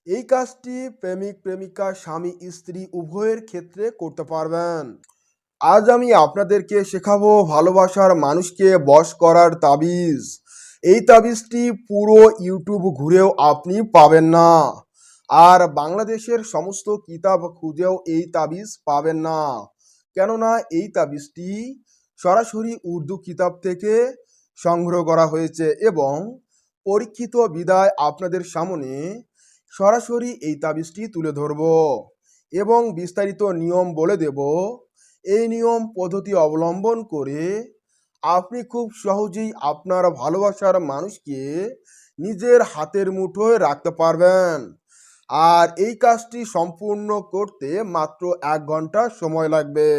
এই কাজটি প্রেমিক প্রেমিকা স্বামী স্ত্রী উভয়ের ক্ষেত্রে করতে পারবেন। আজ আমি আপনাদেরকে শেখাবো ভালোবাসার মানুষকে বশ করার তাবিজ। এই তাবিজটি পুরো ইউটিউব ঘুরেও আপনি পাবেন না, আর বাংলাদেশের সমস্ত কিতাব খুঁজেও এই তাবিজ পাবেন না। কেননা এই তাবিজটি সরাসরি উর্দু কিতাব থেকে সংগ্রহ করা হয়েছে এবং পরীক্ষিত বিদায় আপনাদের সামনে সরাসরি এই তাবিজটি তুলে ধরব এবং বিস্তারিত নিয়ম বলে দেব। এই নিয়ম পদ্ধতি অবলম্বন করে আপনি খুব সহজেই আপনার ভালোবাসার মানুষকে নিজের হাতের মুঠোয় রাখতে পারবেন। আর এই কাজটি সম্পূর্ণ করতে মাত্র 1 ঘন্টা সময় লাগবে,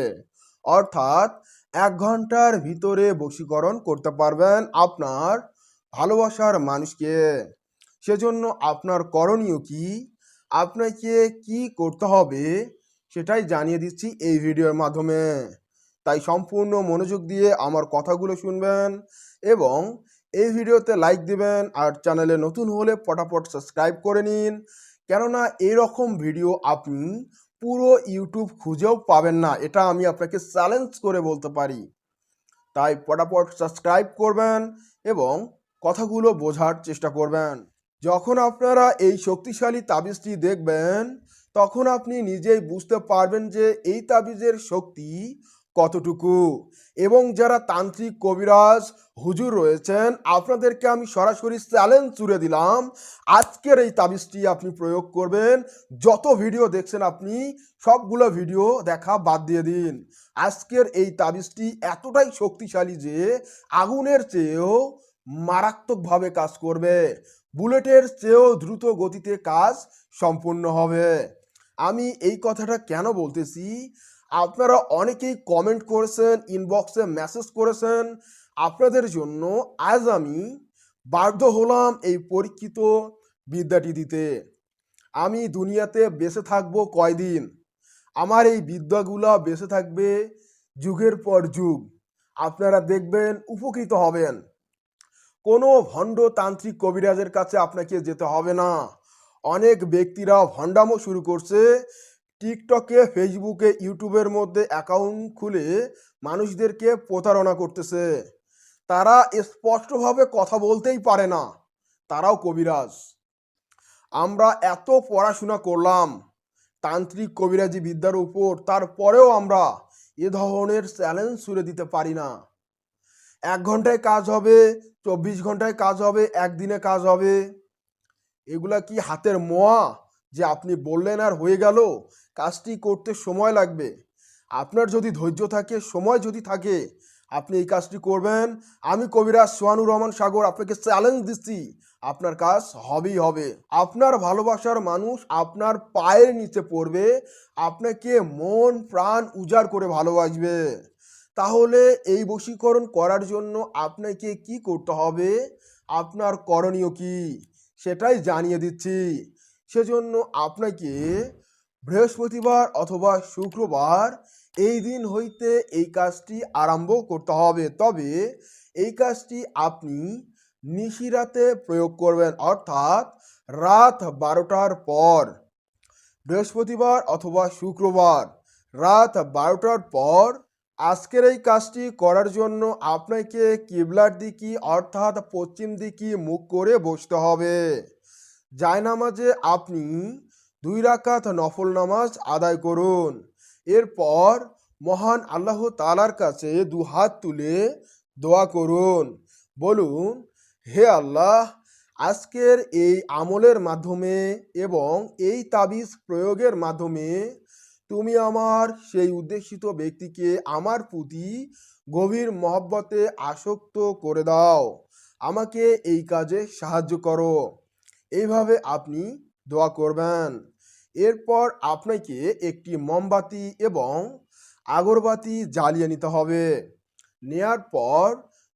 অর্থাৎ 1 ঘন্টার ভিতরে বশীকরণ করতে পারবেন আপনার ভালোবাসার মানুষকে। সেজন্য আপনার করণীয় কি, আপনাকে কি করতে হবে সেটাই জানিয়ে দিচ্ছি এই ভিডিওর মাধ্যমে। তাই সম্পূর্ণ মনোযোগ দিয়ে আমার কথাগুলো শুনবেন এবং এই ভিডিওতে লাইক দিবেন, আর চ্যানেলে নতুন হলে পটাপট সাবস্ক্রাইব করে নিন। কেননা এরকম ভিডিও আপনি পুরো ইউটিউব খুঁজেও পাবেন না, এটা আমি আপনাকে চ্যালেঞ্জ করে বলতে পারি। তাই পটাপট সাবস্ক্রাইব করবেন এবং কথাগুলো বোঝার চেষ্টা করবেন। যখন আপনারা এই শক্তিশালী তাবিজটি দেখবেন তখন আপনি নিজেই বুঝতে পারবেন যে এই তাবিজের শক্তি কতটুকু। এবং যারা তান্ত্রিক কবিরাজ হুজুর রয়েছেন আপনাদেরকে আমি সরাসরি চ্যালেঞ্জ ছুড়ে দিলাম, আজকের এই তাবিজটি আপনি প্রয়োগ করবেন। যত ভিডিও দেখছেন আপনি সবগুলো ভিডিও দেখা বাদ দিয়ে দিন। আজকের এই তাবিজটি এতটাই শক্তিশালী যে আগুনের চেয়েও মারাত্মকভাবে কাজ করবে, বুলেটের চেয়েও দ্রুত গতিতে কাজ সম্পূর্ণ হবে। আমি এই কথাটা কেন বলতেছি, আপনারা অনেকেই কমেন্ট করেছেন, ইনবক্সে মেসেজ করেছেন। আপনাদের জন্য আজ আমি বাধ্য হলাম এই পরীক্ষিত বিদ্যাটি দিতে। আমি দুনিয়াতে বেঁচে থাকবো কয়দিন, আমার এই বিদ্যাগুলা বেঁচে থাকবে যুগের পর যুগ। আপনারা দেখবেন, উপকৃত হবেন। কোনো ভণ্ড তান্ত্রিক কবিরাজের কাছে আপনাকে যেতে হবে না। অনেক ব্যক্তিরা ভণ্ডামো শুরু করছে, টিকটকে, ফেসবুকে, ইউটিউবের মধ্যে অ্যাকাউন্ট খুলে মানুষদেরকে প্রতারণা করতেছে। তারা স্পষ্টভাবে কথা বলতেই পারে না, তারাও কবিরাজ। আমরা এত পড়াশোনা করলাম তান্ত্রিক কবিরাজি বিদ্যার উপর, তারপরেও আমরা এ ধরনের চ্যালেঞ্জ ছুড়ে দিতে পারি না। 1 ঘন্টায় কাজ হবে, 24 ঘন্টায় কাজ হবে, একদিনে কাজ হবে। এগুলা কি হাতের মোয়া যে আপনি বললেন আর হয়ে গেল? কাজটি করতে সময় লাগবে। আপনার যদি ধৈর্য থাকে, সময় যদি থাকে, আপনি এই কাজটি করবেন। আমি কবিরাজ সোহানুর রহমান সাগর আপনাকে চ্যালেঞ্জ দিচ্ছি, আপনার কাজ হবেই হবে। আপনার ভালোবাসার মানুষ আপনার পায়ের নিচে পড়বে, আপনাকে মন প্রাণ উজাড় করে ভালোবাসবে। তাহলে এই বশীকরণ করার জন্য আপনাকে কি করতে হবে, আপনার করণীয় কি সেটাই জানিয়ে দিচ্ছি। সেজন্য আপনাকে বৃহস্পতিবার অথবা শুক্রবার এই দিন হইতে এই কাজটি আরম্ভ করতে হবে। তবে এই কাজটি আপনি নিশিরাতে প্রয়োগ করবেন, অর্থাৎ রাত 12টার পর। বৃহস্পতিবার অথবা শুক্রবার রাত 12টার পর আজকের এই কাজটি করার জন্য আপনাকে কিবলার দিকে অর্থাৎ পশ্চিম দিকে মুখ করে বসতে হবে। জায়নামাজে আপনি 2 রাকাত নফল নামাজ আদায় করুন। এরপর মহান আল্লাহ তাআলার কাছে 2 হাত তুলে দোয়া করুন। বলুন, হে আল্লাহ, আজকের এই আমলের মাধ্যমে এবং এই তাবিজ প্রয়োগের মাধ্যমে তুমি আমার সেই উদ্দেশিত ব্যক্তিকে আমার প্রতি গভীর মহব্বতে আসক্ত করে দাও, আমাকে এই কাজে সাহায্য করো। এইভাবে আপনি দোয়া করবেন। এরপর আপনাকে একটি মোমবাতি এবং আগরবাতি জ্বালিয়ে নিতে হবে। নেয়ার পর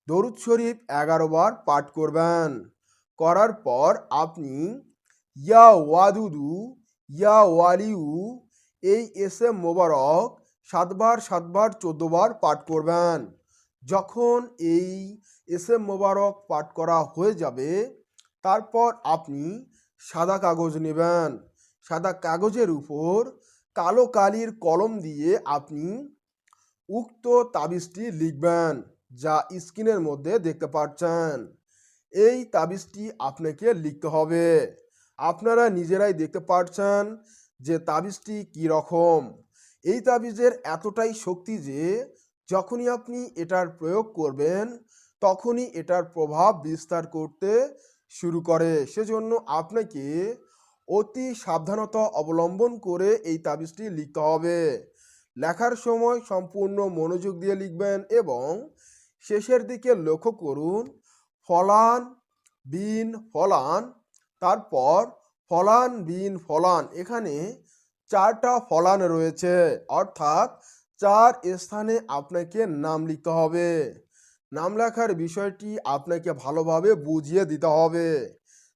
দরুদ শরীফ 11 বার পাঠ করবেন। করার পর আপনি ইয়া ওয়াদুদু ইয়া ওয়ালিউ এই এসএম মোবারক 7 বার 7 বার 14 বার পাঠ করবেন। যখন এই এসএম মোবারক পাঠ করা হয়ে যাবে তারপর আপনি সাদা কাগজ নেবেন। সাদা কাগজের উপর কালো কালির কলম দিয়ে আপনি উক্ত তাবিজটি লিখবেন, যা স্ক্রিনের মধ্যে দেখতে পাচ্ছেন। এই তাবিজটি আপনাকে লিখতে হবে। আপনারা নিজেরাই দেখতে পাচ্ছেন যে তাবিজটি কী রকম। এই তাবিজের এতটাই শক্তি যে যখনই আপনি এটার প্রয়োগ করবেন তখনই এটার প্রভাব বিস্তার করতে শুরু করে। সেজন্য আপনাকে অতি সাবধানতা অবলম্বন করে এই তাবিজটি লিখতে হবে। লেখার সময় সম্পূর্ণ মনোযোগ দিয়ে লিখবেন এবং শেষের দিকে লক্ষ্য করুন ফলান বিন ফলান, তারপর ফলান বিন ফলান, এখানে 4টা ফলান রয়েছে, অর্থাৎ 4 স্থানে আপনাকে নাম লিখতে হবে। নাম লেখার বিষয়টি আপনাকে ভালোভাবে বুঝিয়ে দিতে হবে,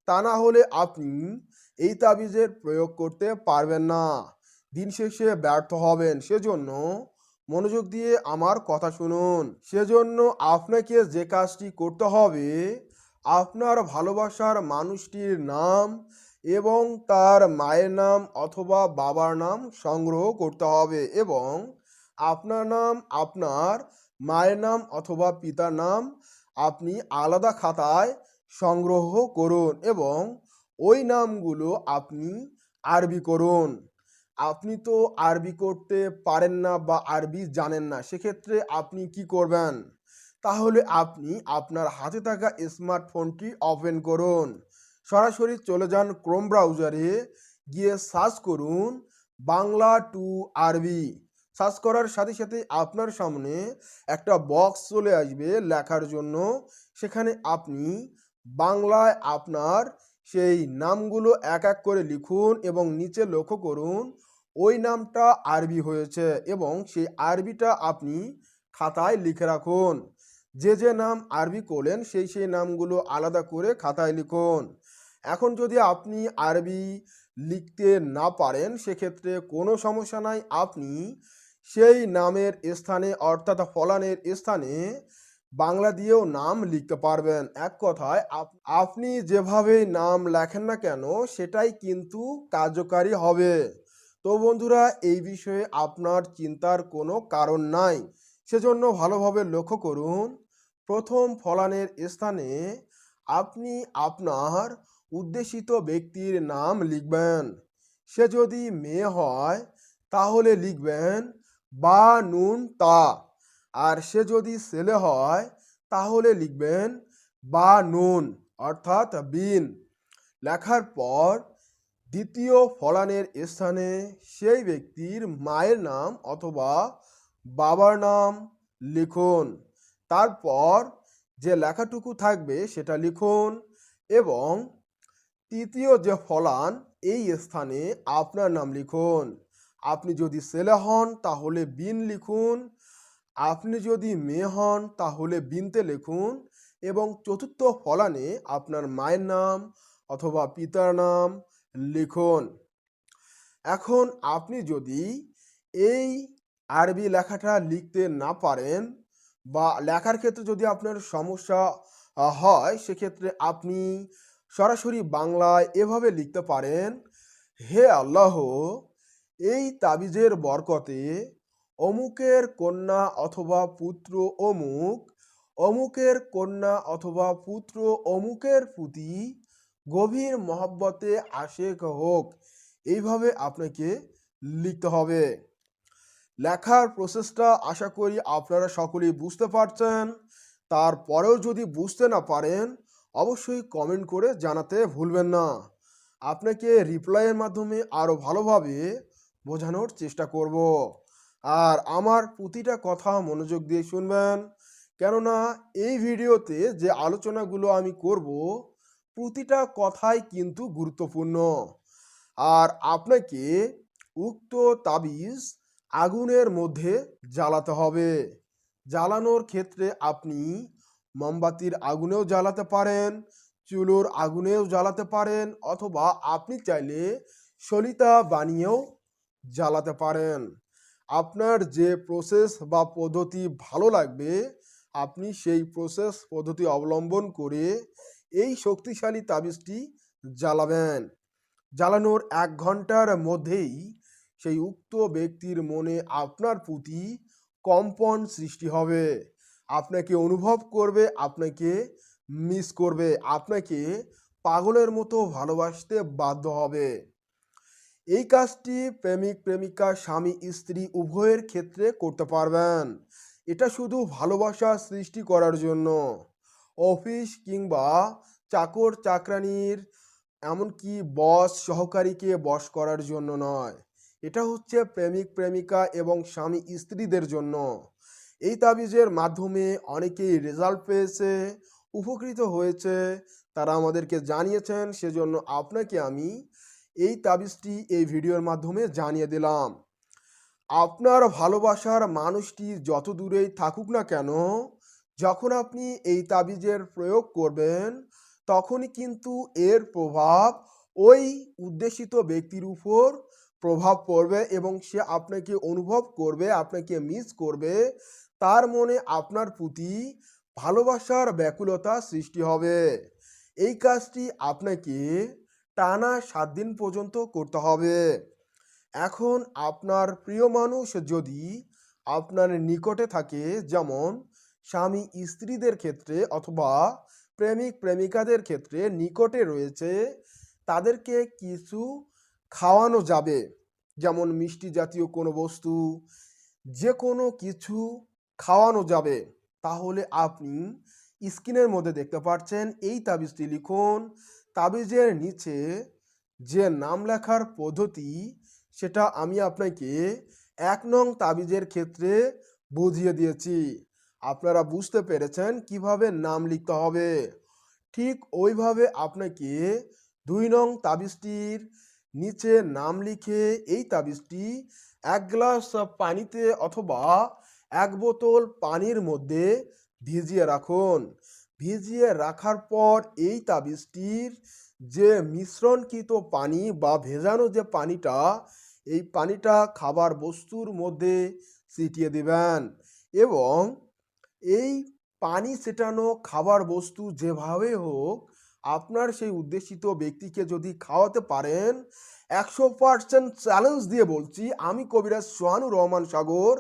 তা না হলে আপনি এই তাবিজের প্রয়োগ করতে পারবেন না, দিন শেষে ব্যর্থ হবেন। সেজন্য মনোযোগ দিয়ে আমার কথা শুনুন। সেজন্য আপনাকে যে কাজটি করতে হবে, আপনার ভালোবাসার মানুষটির নাম এবং তার মায়ের নাম অথবা বাবার নাম সংগ্রহ করতে হবে এবং আপনার নাম, আপনার মায়ের নাম অথবা পিতার নাম আপনি আলাদা খাতায় সংগ্রহ করুন এবং ওই নামগুলো আপনি আরবি করুন। আপনি তো আরবি করতে পারেন না বা আরবি জানেন না, সেক্ষেত্রে আপনি কি করবেন? তাহলে আপনি আপনার হাতে থাকা স্মার্টফোনটি ওপেন করুন, সরাসরি চলে যান ক্রোম ব্রাউজারে, গিয়ে সার্চ করুন বাংলা টু আরবি। সার্চ করার সাথে সাথে আপনার সামনে একটা বক্স চলে আসবে লেখার জন্য, সেখানে আপনি বাংলায় আপনার সেই নামগুলো এক এক করে লিখুন এবং নিচে লক্ষ্য করুন ওই নামটা আরবি হয়েছে এবং সেই আরবিটা আপনি খাতায় লিখে রাখুন। যে যে নাম আরবি করলেন সেই নামগুলো আলাদা করে খাতায় লিখুন। এখন যদি আপনি আরবি লিখতে না পারেন সেক্ষেত্রে কোনো সমস্যা নাই, আপনি সেই নামের স্থানে অর্থাৎ ফলানের স্থানে বাংলা দিয়েও নাম লিখতে পারবেন। এক কথায় আপনি যেভাবে নাম লেখেন না কেন সেটাই কিন্তু কার্যকারী হবে। তো বন্ধুরা, এই বিষয়ে আপনার চিন্তার কোনো কারণ নাই। সেজন্য ভালোভাবে লক্ষ্য করুন, প্রথম ফলানের স্থানে আপনি আপনার উদ্দেশিত ব্যক্তির নাম লিখবেন। সে যদি মেয়ে হয় তাহলে লিখবেন বা নুন তা, আর সে যদি ছেলে হয় তাহলে লিখবেন বা নুন অর্থাৎ বিন। লেখার পর দ্বিতীয় ফলানের স্থানে সেই ব্যক্তির মায়ের নাম অথবা বাবার নাম লিখুন। তারপর যে লেখাটুকু থাকবে সেটা লিখুন এবং তৃতীয় যে ফলান এই স্থানে আপনার নাম লিখুন। আপনি যদি ছেলে হন তাহলে বিন লিখুন, আপনি যদি মেয়ে হন তাহলে বিনতে লিখুন এবং চতুর্থ ফলানে আপনার মায়ের নাম অথবা পিতার নাম লিখুন। এখন আপনি যদি এই আরবি লেখাটা লিখতে না পারেন বা লেখার ক্ষেত্রে যদি আপনার সমস্যা হয় সেক্ষেত্রে আপনি সরাসরি বাংলায় এভাবে লিখতে পারেন, হে আল্লাহ, এই তাবিজের বরকতে অমুকের কন্যা অথবা পুত্র অমুক, অমুকের কন্যা অথবা পুত্র অমুকের প্রতি গভীর মহব্বতে আশেক হোক। এইভাবে আপনাকে লিখতে হবে। লেখার প্রসেসটা আশা করি আপনারা সকলেই বুঝতে পারছেন। তারপরেও যদি বুঝতে না পারেন অবশ্যই কমেন্ট করে জানাতে ভুলবেন না। আপনাকে রিপ্লাইয়ের মাধ্যমে আরও ভালোভাবে বোঝানোর চেষ্টা করব। আর আমার প্রতিটা কথা মনোযোগ দিয়ে শুনবেন, কেননা এই ভিডিওতে যে আলোচনাগুলো আমি করব প্রতিটা কথাই কিন্তু গুরুত্বপূর্ণ। আর আপনাকে উক্ত তাবিজ আগুনের মধ্যে জ্বালাতে হবে। জ্বালানোর ক্ষেত্রে আপনি মোমবাতির আগুনেও জ্বালাতে পারেন, চুলোর আগুনেও জ্বালাতে পারেন, অথবা আপনি চাইলে সলিতা বানিয়েও জ্বালাতে পারেন। আপনার যে প্রসেস বা পদ্ধতি ভালো লাগবে আপনি সেই প্রসেস পদ্ধতি অবলম্বন করে এই শক্তিশালী তাবিজটি জ্বালাবেন। জ্বালানোর 1 ঘন্টার মধ্যেই সেই উক্ত ব্যক্তির মনে আপনার প্রতি কম্পন সৃষ্টি হবে। আপনাকে অনুভব করবে, আপনাকে মিস করবে, আপনাকে পাগলের মতো ভালোবাসতে বাধ্য হবে। এই কাজটি প্রেমিক প্রেমিকা স্বামী স্ত্রী উভয়ের ক্ষেত্রে করতে পারবেন। এটা শুধু ভালোবাসা সৃষ্টি করার জন্য, অফিস কিংবা চাকর চাকরানির, এমনকি বস সহকারীকে বশ করার জন্য নয়। এটা হচ্ছে প্রেমিক প্রেমিকা এবং স্বামী স্ত্রীদের জন্য। এই তাবিজের মাধ্যমে অনেকেই রেজাল্ট পেয়েছে, উপকৃত হয়েছে, তারা আমাদেরকে জানিয়েছেন। সেজন্য আপনাকে আমি এই তাবিজটি এই ভিডিওর মাধ্যমে জানিয়ে দিলাম। আপনার ভালোবাসার মানুষটি যত দূরেই থাকুক না কেন, যখন আপনি এই তাবিজের প্রয়োগ করবেন, তখনই কিন্তু এর প্রভাব ওই উদ্দেশিত ব্যক্তির উপর প্রভাব পড়বে এবং সে আপনাকে অনুভব করবে, আপনাকে মিস করবে। তার মনে আপনার প্রতি ভালোবাসার ব্যাকুলতা সৃষ্টি হবে। এই কাজটি আপনাকে টানা 7 দিন পর্যন্ত করতে হবে। এখন আপনার প্রিয় মানুষ যদি আপনার নিকটে থাকে, যেমন স্বামী স্ত্রীদের ক্ষেত্রে অথবা প্রেমিক প্রেমিকাদের ক্ষেত্রে নিকটে রয়েছে, তাদেরকে কিছু খাওয়ানো যাবে, যেমন মিষ্টি জাতীয় কোনো বস্তু, যে কোনো কিছু খাওয়ানো যাবে। তাহলে আপনি স্ক্রিনের মধ্যে দেখতে পাচ্ছেন, এই তাবিজটি লিখুন। তাবিজের নিচে যে নাম লেখার পদ্ধতি, সেটা আমি আপনাকে 1 নং তাবিজের ক্ষেত্রে বুঝিয়ে দিয়েছি। আপনারা বুঝতে পেরেছেন কিভাবে নাম লিখতে হবে। ঠিক ওইভাবে আপনাকে 2 নং তাবিজটির নিচে নাম লিখে এই তাবিজটি 1 গ্লাস পানিতে অথবা 1 বোতল পানির মধ্যে ভিজিয়ে রাখুন। ভিজিয়ে রাখার পর এই তাবিজটির যে মিশ্রণকৃত পানি বা ভেজানো যে পানিটা, এই পানিটা খাবার বস্তুর মধ্যে ছিটিয়ে দিবেন এবং এই পানি ছেটানো খাবার বস্তু যেভাবে হোক আপনার সেই উদ্দেশিত ব্যক্তিকে যদি খাওয়াতে পারেন, 100% চ্যালেঞ্জ দিয়ে বলছি, আমি কবিরাজ সোহানুর রহমান সাগর,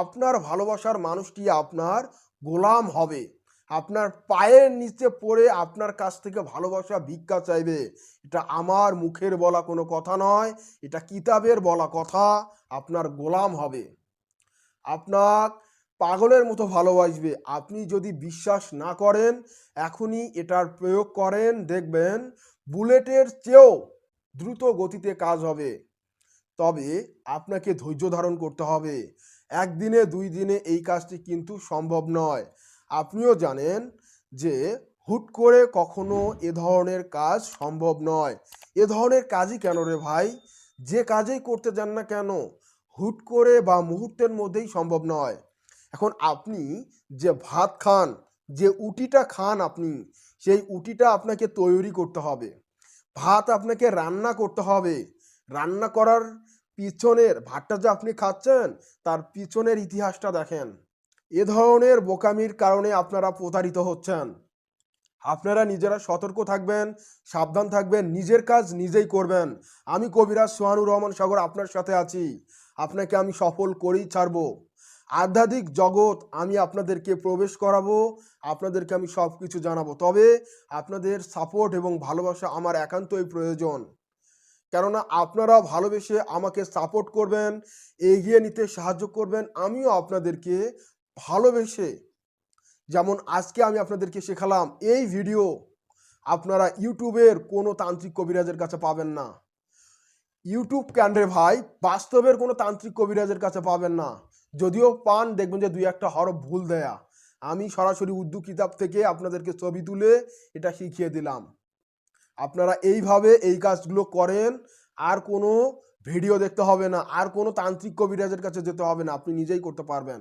আপনার ভালোবাসার মানুষটি আপনার গোলাম হবে। আপনার পায়ের নিচে পড়ে আপনার কাছ থেকে ভালোবাসা ভিক্ষা চাইবে। এটা আমার মুখের বলা কোনো কথা নয়, এটা কিতাবের বলা কথা। আপনার গোলাম হবে, আপনার পাগলের মতো ভালোবাসবে। আপনি যদি বিশ্বাস না করেন, এখনই এটার প্রয়োগ করেন, দেখবেন বুলেটের চেয়েও দ্রুত গতিতে কাজ হবে। তবে আপনাকে ধৈর্য ধারণ করতে হবে। 1 দিনে 2 দিনে এই কাজটি কিন্তু সম্ভব নয়। আপনিও জানেন যে হুট করে কখনো এ ধরনের কাজ সম্ভব নয়। এ ধরনের কাজই কেন রে ভাই, যে কাজেই করতে যান না কেন, হুট করে বা মুহূর্তের মধ্যেই সম্ভব নয়। এখন আপনি যে ভাত খান, যে উটিটা খান আপনি, সেই উটিটা আপনাকে তৈরি করতে হবে। ভাত আপনাকে রান্না করতে হবে। রান্না করার পিছনের, ভাতটা যে আপনি খাচ্ছেন তার পিছনের ইতিহাসটা দেখেন। এ ধরনের বোকামির কারণে আপনারা প্রতারিত হচ্ছেন। আপনারা নিজেরা সতর্ক থাকবেন, সাবধান থাকবেন, নিজের কাজ নিজেই করবেন। আমি কবিরাজ সোহানুর রহমান সাগর আপনার সাথে আছি। আপনাকে আমি সফল করেই ছাড়ব। আধ্যাত্মিক জগৎ আমি আপনাদেরকে প্রবেশ করাবো, আপনাদেরকে আমি সব কিছু জানাবো। তবে আপনাদের সাপোর্ট এবং ভালোবাসা আমার একান্তই প্রয়োজন। কেননা আপনারা ভালোবেসে আমাকে সাপোর্ট করবেন, এগিয়ে নিতে সাহায্য করবেন। আমিও আপনাদেরকে ভালোবেসে, যেমন আজকে আমি আপনাদেরকে শেখালাম, এই ভিডিও আপনারা ইউটিউবের কোনো তান্ত্রিক কবিরাজের কাছে পাবেন না। ইউটিউব ক্যান্ডে ভাই, বাস্তবের কোনো তান্ত্রিক কবিরাজের কাছে পাবেন না। যদিও পান, দেখবেন যে 2-1টা হরফ ভুল দেয়া। আমি সরাসরি উর্দু কিতাব থেকে আপনাদেরকে ছবি তুলে এটা শিখিয়ে দিলাম। আপনারা এইভাবে এই কাজগুলো করেন, আর কোনো ভিডিও দেখতে হবে না, আর কোনো তান্ত্রিক কবিরাজের কাছে যেতে হবে না, আপনি নিজেই করতে পারবেন।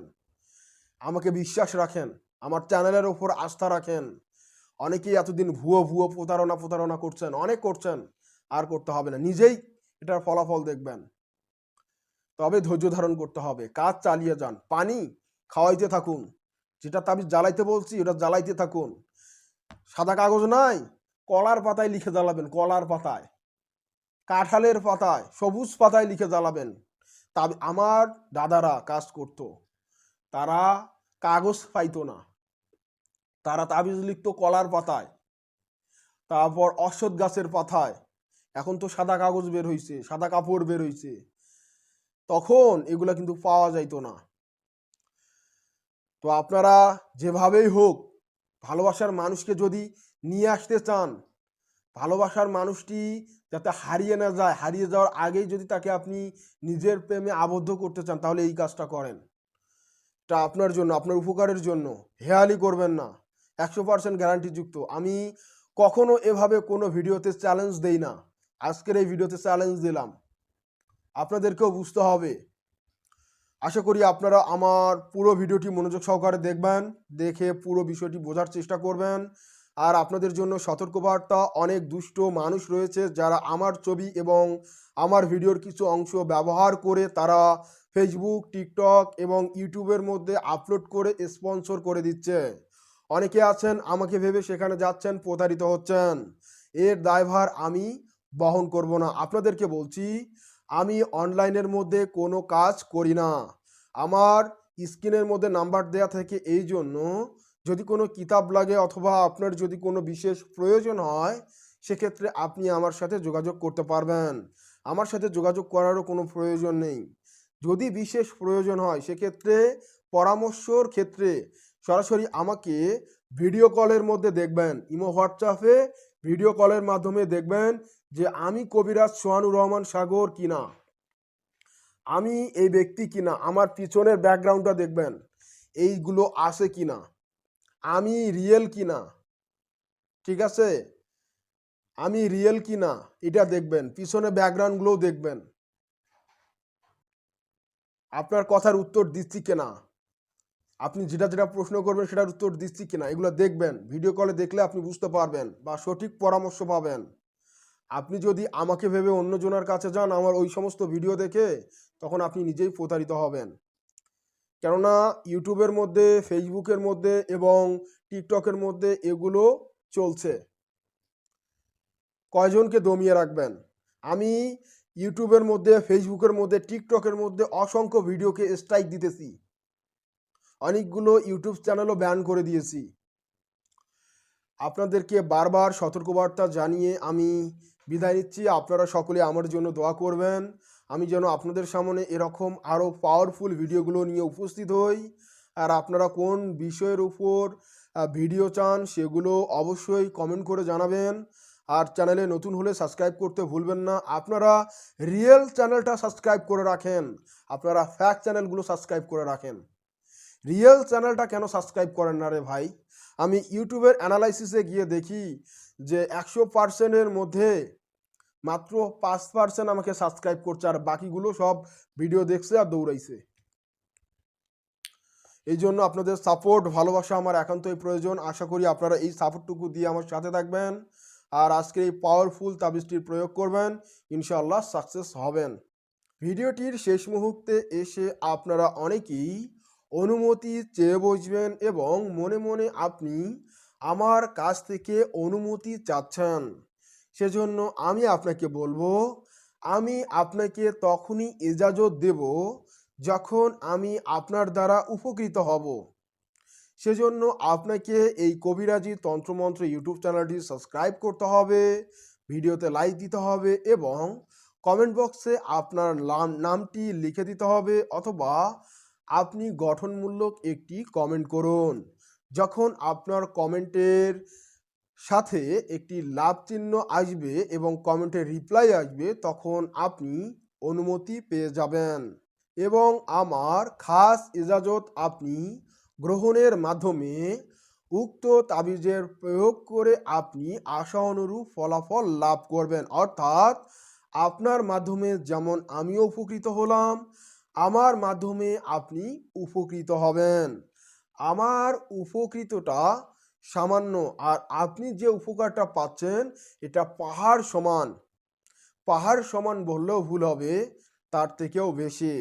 আমাকে বিশ্বাস রাখেন, আমার চ্যানেলের ওপর আস্থা রাখেন। অনেকেই এতদিন ভুয়ো প্রতারণা করছেন, অনেক করছেন, আর করতে হবে না, নিজেই এটার ফলাফল দেখবেন। তবে ধৈর্য ধারণ করতে হবে, কাজ চালিয়ে যান, পানি খাওয়াইতে থাকুন, যেটা তাবিজ জ্বালাইতে বলছি ওটা জ্বালাইতে থাকুন। সাদা কাগজ নাই, কলার পাতায় লিখে জ্বালাবেন, কলার পাতায়। কাঁঠালের পাতায়, সবুজ পাতায় লিখে জ্বালাবেন। আমার দাদারা কাজ করতো, তারা কাগজ পাইতো না, তারা তাবিজ লিখতো কলার পাতায়, তারপর অশ্বত্থ গাছের পাতায়। এখন তো সাদা কাগজ বের হইছে, সাদা কাপড় বের হইছে, তখন এগুলা কিন্তু পাওয়া যাইতো না। তো আপনারা যেভাবেই হোক ভালোবাসার মানুষকে যদি নিয়ে আসতে চান, ভালোবাসার মানুষটি যাতে হারিয়ে না যায়, হারিয়ে যাওয়ার আগেই যদি তাকে আপনি নিজের প্রেমে আবদ্ধ করতে চান, তাহলে এই কাজটা করেন। এটা আপনার জন্য, আপনার উপকারের জন্য। হেয়ালি করবেন না, 100% গ্যারান্টিযুক্ত। আমি কখনো এভাবে কোনো ভিডিওতে চ্যালেঞ্জ দেই না, আজকের এই ভিডিওতে চ্যালেঞ্জ দিলাম। আপনাদেরকেও বুঝতে হবে। আশা করি আপনারা আমার পুরো ভিডিওটি মনোযোগ সহকারে দেখবেন, দেখে পুরো বিষয়টি বোঝার চেষ্টা করবেন। আর আপনাদের জন্য সতর্কবার্তা, অনেক দুষ্ট মানুষ রয়েছে যারা আমার ছবি এবং আমার ভিডিওর কিছু অংশ ব্যবহার করে তারা ফেসবুক, টিকটক এবং ইউটিউবের মধ্যে আপলোড করে স্পন্সর করে দিচ্ছে। অনেকে আছেন আমাকে ভেবে সেখানে যাচ্ছেন, প্রতারিত হচ্ছেন। এর দায়ভার আমি বহন করব না। আপনাদেরকে বলছি, আমি অনলাইনের মধ্যে কোনো কাজ করি না। আমার স্ক্রিনের মধ্যে নাম্বার দেয়া থেকে, এই জন্য যদি কোনো কিতাব লাগে অথবা আপনার যদি কোনো বিশেষ প্রয়োজন হয়, সেক্ষেত্রে আপনি আমার সাথে যোগাযোগ করতে পারবেন। আমার সাথে যোগাযোগ করারও কোনো প্রয়োজন নেই। যদি বিশেষ প্রয়োজন হয় সেক্ষেত্রে পরামর্শর ক্ষেত্রে সরাসরি আমাকে ভিডিও কলের মধ্যে দেখবেন, ইমো হোয়াটসঅ্যাপে ভিডিও কলের মাধ্যমে দেখবেন যে আমি কবিরাজ সোহানুর রহমান সাগর কিনা, আমি এই ব্যক্তি কিনা, আমার পিছনের ব্যাকগ্রাউন্ডটা দেখবেন এইগুলো আছে কিনা, আমি রিয়েল কিনা, ঠিক আছে, আমি রিয়েল কিনা এটা দেখবেন, পিছনে ব্যাকগ্রাউন্ডগুলোও দেখবেন, আপনার কথার উত্তর দিচ্ছি কিনা, আপনি যেটা যেটা প্রশ্ন করবেন সেটার উত্তর দিচ্ছি কিনা, এগুলো দেখবেন। ভিডিও কলে দেখলে আপনি বুঝতে পারবেন বা সঠিক পরামর্শ পাবেন। আপনি যদি আমাকে ভেবে অন্যজনের কাছে যান আমার ওই সমস্ত ভিডিও দেখে, তখন আপনি নিজেই প্রতারিত হবেন। কেননা ইউটিউবের মধ্যে, ফেসবুকের মধ্যে এবং টিকটকের মধ্যে এগুলো চলছে। কয়জনকে দমিয়ে রাখবেন? আমি ইউটিউবের মধ্যে, ফেসবুকের মধ্যে, টিকটকের মধ্যে অসংখ্য ভিডিওকে স্ট্রাইক দিতেছি, অনেকগুলো ইউটিউব চ্যানেলও ব্যান করে দিয়েছি। আপনাদেরকে বারবার সতর্কবার্তা জানিয়ে আমি বিদায় নিচ্ছি। আপনারা সকলে আমার জন্য দোয়া করবেন, আমি যেন আপনাদের সামনে এরকম আরও পাওয়ারফুল ভিডিওগুলো নিয়ে উপস্থিত হই। আর আপনারা কোন বিষয়ের উপর ভিডিও চান সেগুলো অবশ্যই কমেন্ট করে জানাবেন। আর চ্যানেলে নতুন হলে সাবস্ক্রাইব করতে ভুলবেন না। আপনারা রিয়েল চ্যানেলটা সাবস্ক্রাইব করে রাখেন, আপনারা ফ্যাক চ্যানেলগুলো সাবস্ক্রাইব করে রাখেন। রিয়েল চ্যানেলটা কেন সাবস্ক্রাইব করেন না রে ভাই? আমি ইউটিউবের অ্যানালাইসিসে গিয়ে দেখি যে 100%-এর মধ্যে মাত্র 5% আমাকে সাবস্ক্রাইব করছে, আর বাকিগুলো সব ভিডিও দেখছে আর দৌড়াইছে। এই জন্য আপনাদের সাপোর্ট, ভালোবাসা আমার একান্তই প্রয়োজন। আশা করি আপনারা এই সাপোর্টটুকু দিয়ে আমার সাথে থাকবেন আর আজকে এই পাওয়ারফুল তাবিজটির প্রয়োগ করবেন, ইনশাআল্লাহ সাকসেস হবেন। ভিডিওটির শেষ মুহূর্তে এসে আপনারা অনেকেই অনুমতি চেয়ে বসবেন এবং মনে মনে আপনি আমার কাছ থেকে অনুমতি চাচ্ছেন। সেজন্য আমি আপনাকে বলবো, আমি আপনাকে তখনই ইজাজত দেব যখন আমি আপনার দ্বারা উপকৃত হব। সেজন্য আপনাকে এই কবিরাজি তন্ত্রমন্ত্র ইউটিউব চ্যানেলটি সাবস্ক্রাইব করতে হবে, ভিডিওতে লাইক দিতে হবে এবং কমেন্ট বক্সে আপনার নামটি লিখে দিতে হবে, অথবা আপনি গঠনমূলক একটি কমেন্ট করুন। যখন আপনার কমেন্টের সাথে একটি লাভ চিহ্ন আসবে এবং কমেন্টের রিপ্লাই আসবে, তখন আপনি অনুমতি পেয়ে যাবেন এবং আমার খাস ইজাজত আপনি গ্রহণের মাধ্যমে উক্ত তাবিজের প্রয়োগ করে আপনি আশা অনুরূপ ফলাফল লাভ করবেন। অর্থাৎ আপনার মাধ্যমে যেমন আমিও উপকৃত হলাম, আমার মাধ্যমে আপনি উপকৃত হবেন। আমার উপকৃতটা সামান্য, আর আপনি যে উপকারটা পাচ্ছেন এটা পাহাড় সমান। পাহাড় সমান বললেও ভুল হবে, তার থেকেও বেশি।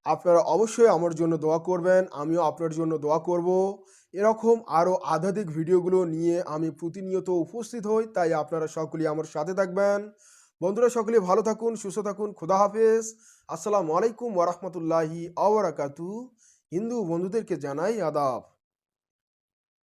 আপনারা অবশ্যই আমার জন্য দোয়া করবেন, আমিও আপনার জন্য দোয়া করব। এরকম আরও আধ্যাত্মিক ভিডিওগুলো নিয়ে আমি প্রতিনিয়ত উপস্থিত হই, তাই আপনারা সকলেই আমার সাথে থাকবেন। বন্ধুরা সকলে ভালো থাকুন, সুস্থ থাকুন। খোদা হাফেজ। আসসালামু আলাইকুম ওয়া রাহমাতুল্লাহি ওয়া বারাকাতুহু। হিন্দু বন্ধুদেরকে জানাই আদাব।